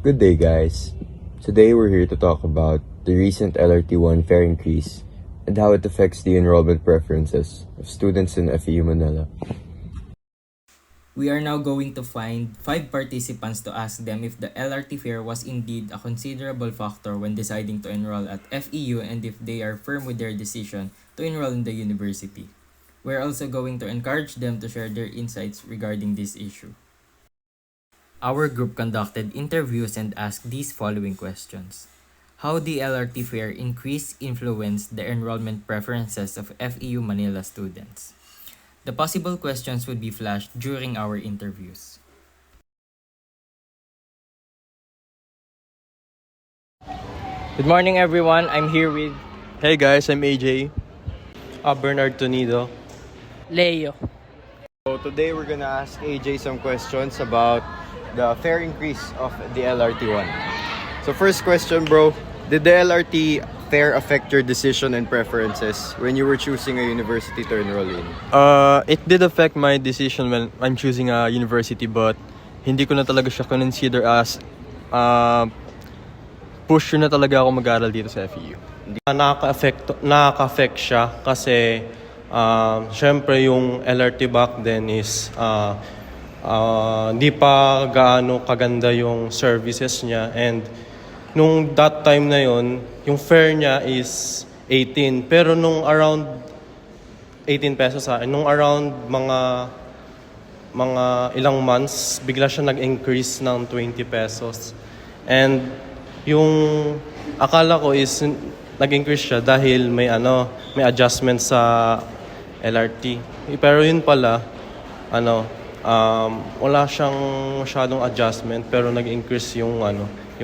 Good day, guys. Today we're here to talk about the recent LRT1 fare increase and how it affects the enrollment preferences of students in FEU Manila. We are now going to find 5 participants to ask them if the LRT fare was indeed a considerable factor when deciding to enroll at FEU and if they are firm with their decision to enroll in the university. We're also going to encourage them to share their insights regarding this issue. Our group conducted interviews and asked these following questions. How the LRT fare increase influenced the enrollment preferences of FEU Manila students? The possible questions would be flashed during our interviews. Good morning, everyone. I'm here with Hey guys, I'm AJ. Bernard Tonido. Leo. So today we're gonna ask AJ some questions about the fare increase of the LRT1. So first question, bro. Did the LRT fare affect your decision and preferences when you were choosing a university to enroll in? It did affect my decision when I'm choosing a university, but hindi ko na talaga siya consider as push na talaga ako mag-aral dito sa FEU. Nakaka-affect siya kasi syempre yung LRT back then is di pa gaano kaganda yung services niya, and nung that time na yon yung fare niya is 18, pero nung around 18 pesos nung around mga ilang months bigla siya nag-increase ng 20 pesos, and yung akala ko is nag-increase siya dahil may adjustment sa LRT, pero yun pala wala siyang masyadong adjustment, pero nag-increase yung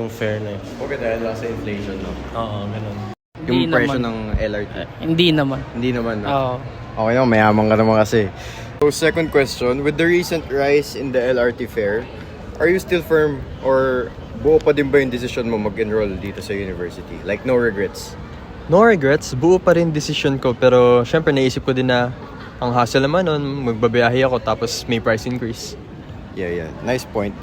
fare na yun. Okay, dahil lang sa inflation, no? Oo, ganun. Yung Hindi presyo naman. ng LRT. Hindi naman. Hindi naman, no? Oo. Okay naman, mayaman ka naman kasi. So second question, with the recent rise in the LRT fare, are you still firm or buo pa din ba yung decision mo mag-enroll dito sa university? Like no regrets? No regrets, buo pa rin decision ko, pero syempre naisip ko din na ang hassle naman nun, magbabiyahe ako tapos may price increase. Yeah. Nice point.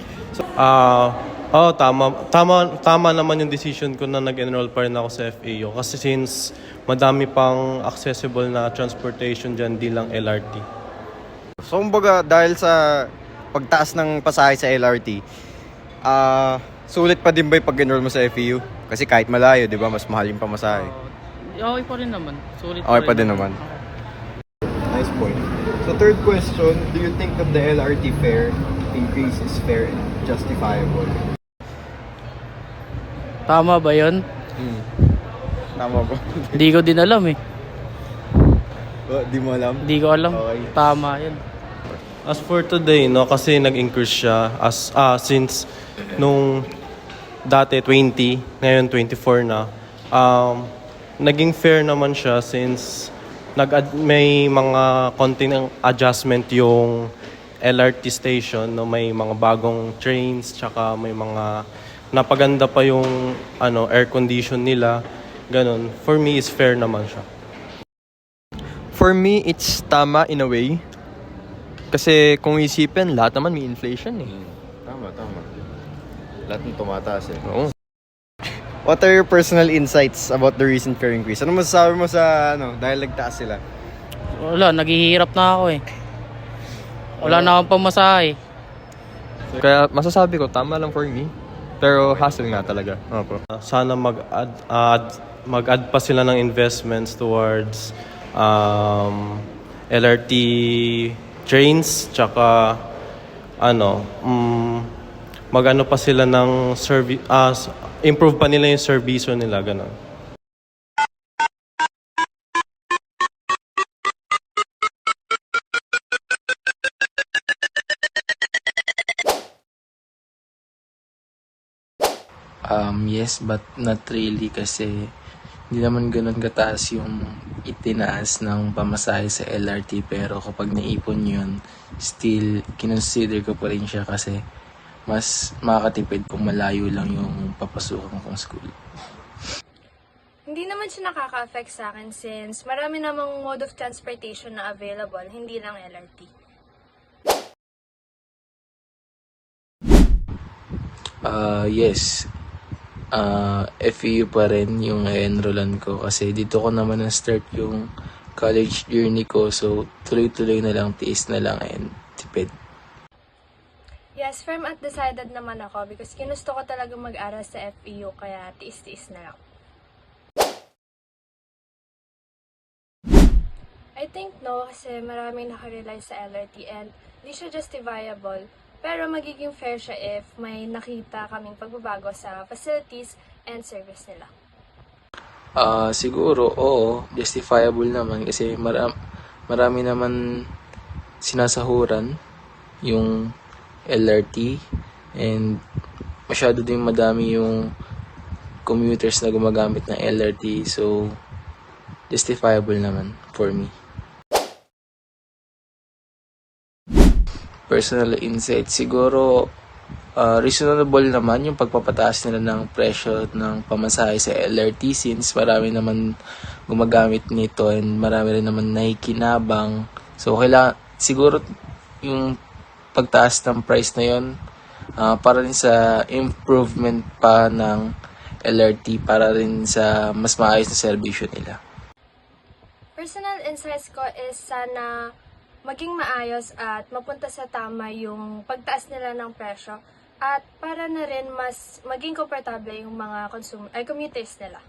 Tama naman yung decision ko na nag-enroll pa rin ako sa FAU, kasi since madami pang accessible na transportation dyan, di lang LRT. So kumbaga, dahil sa pagtaas ng pasahe sa LRT, sulit pa din ba yung pag-enroll mo sa FEU? Kasi kahit malayo, di ba, mas mahal yung pamasahe. Okay pa rin naman. Sulit Okay pa din naman. Nice point. So third question, do you think that the LRT fare increase is fair and justifiable? Tama ba yun? Tama ba? Hindi ko din alam eh. Di mo alam? Hindi ko alam. Okay. Tama yun. As for today, kasi nag-increase siya since nung dati 20, ngayon 24 na. Naging fair naman siya since may mga konting adjustment yung LRT station, no, may mga bagong trains, tsaka may mga napaganda pa yung air condition nila, ganun. For me, is fair naman siya. For me, it's tama in a way. Kasi kung isipin, lahat naman may inflation eh. Tama. Lahat ng tumataas eh. Oo. What are your personal insights about the recent fare increase? Ano masasabi mo sa dahil nagtaas sila? Wala, naghihirap na ako eh. Wala na akong pamasahe. Kaya masasabi ko, tama lang for me. Pero hassle nga talaga. Opo. Sana mag-add pa sila ng investments towards LRT trains, tsaka mag-ano pa sila ng improve pa nila yung serbisyo nila, ganun. Yes, but not really, kasi hindi naman ganun kataas yung itinaas ng pamasahe sa LRT, pero kapag naipon yun, still kinonsider ko pa rin siya kasi mas makakatipid kung malayo lang yung papasukan kong school. Hindi naman siya nakaka-affect sa akin since marami namang mode of transportation na available, hindi lang LRT. Yes. FEU pa rin yung enrollan ko kasi dito ko naman na-start yung college journey ko. So, tuloy-tuloy na lang, tiis na lang, and tipid. Yes, firm at decided naman ako because ginusto ko talaga mag-aral sa FEU kaya tiis-tiis na lang. I think no kasi maraming nakarely sa LRT and di siya justifiable. Pero magiging fair siya if may nakita kaming pagbabago sa facilities and service nila. Siguro, oo, justifiable naman kasi marami naman sinasahuran yung LRT and masyado din madami yung commuters na gumagamit ng LRT, so justifiable naman for me. Personal insight, siguro reasonable naman yung pagpapataas nila ng presyo ng pamasahe sa LRT since marami naman gumagamit nito and marami rin naman nakikinabang. So, kailangan, siguro yung pagtaas ng price na yun para rin sa improvement pa ng LRT, para rin sa mas maayos na serbisyo nila. Personal insights ko is sana maging maayos at mapunta sa tama yung pagtaas nila ng presyo at para na rin mas maging komportable yung mga commuters nila.